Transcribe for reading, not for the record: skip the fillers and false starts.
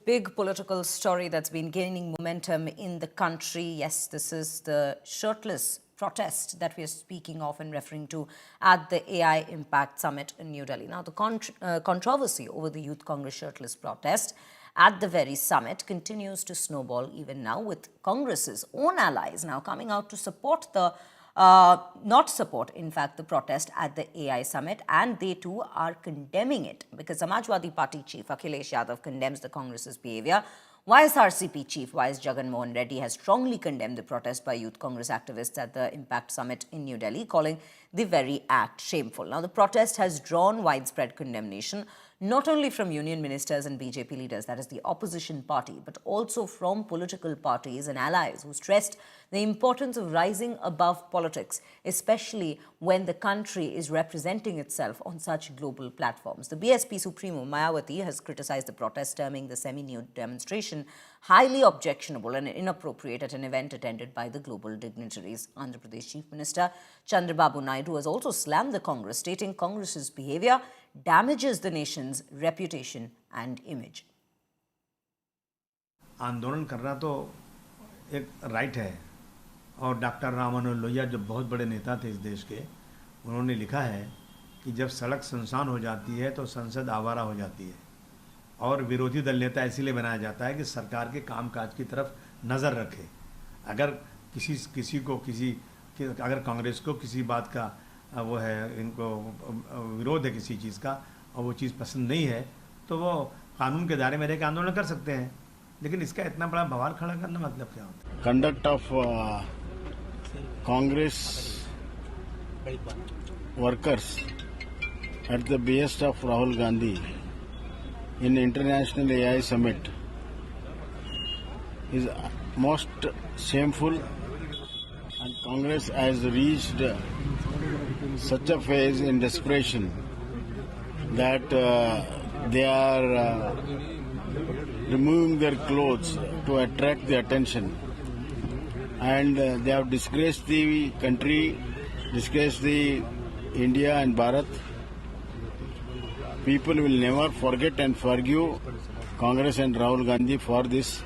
big political story that's been gaining momentum in the country. Yes, this is the shirtless protest that we are speaking of and referring to at the AI Impact Summit in New Delhi. Now, the controversy over the Youth Congress shirtless protest at the very summit continues to snowball even now, with Congress's own allies now coming out to support the not support, in fact, the protest at the AI summit, and they too are condemning it because Samajwadi Party chief Akhilesh Yadav condemns the Congress's behavior. YSRCP chief YS Jagan Mohan Reddy has strongly condemned the protest by Youth Congress activists at the Impact Summit in New Delhi, calling the very act shameful. Now, the protest has drawn widespread condemnation, not only from union ministers and BJP leaders, that is the opposition party, but also from political parties and allies who stressed the importance of rising above politics, especially when the country is representing itself on such global platforms. The BSP Supremo Mayawati has criticized the protest, terming the semi-nude demonstration highly objectionable and inappropriate at an event attended by the global dignitaries. Andhra Pradesh Chief Minister Chandrababu Naidu has also slammed the Congress, stating Congress's behavior damages the nation's reputation and image. आंदोलन करना तो एक right है, और doctor Ram Manohar Lohia जो बहुत बड़े नेता थे इस देश के, उन्होंने लिखा है कि जब सड़क सुनसान हो जाती है तो संसद आवारा हो जाती है, और विरोधी दल नेता इसीलिए बनाया जाता है कि सरकार के कामकाज की तरफ नज़र रखे। अगर अगर कांग्रेस को किसी बात का वो है, इनको विरोध है किसी चीज़ का, और वो चीज़ पसंद नहीं है, तो वो कानून के दायरे में रह के आंदोलन कर सकते हैं, लेकिन इसका इतना बड़ा बवाल खड़ा करना मतलब क्या होता है? Conduct of Congress workers at the behest of Rahul Gandhi in International AI Summit is most shameful, and Congress has reached such a phase in desperation that they are removing their clothes to attract the attention, and they have disgraced the country, disgraced the India and Bharat. People will never forget and forgive Congress and Rahul Gandhi for this.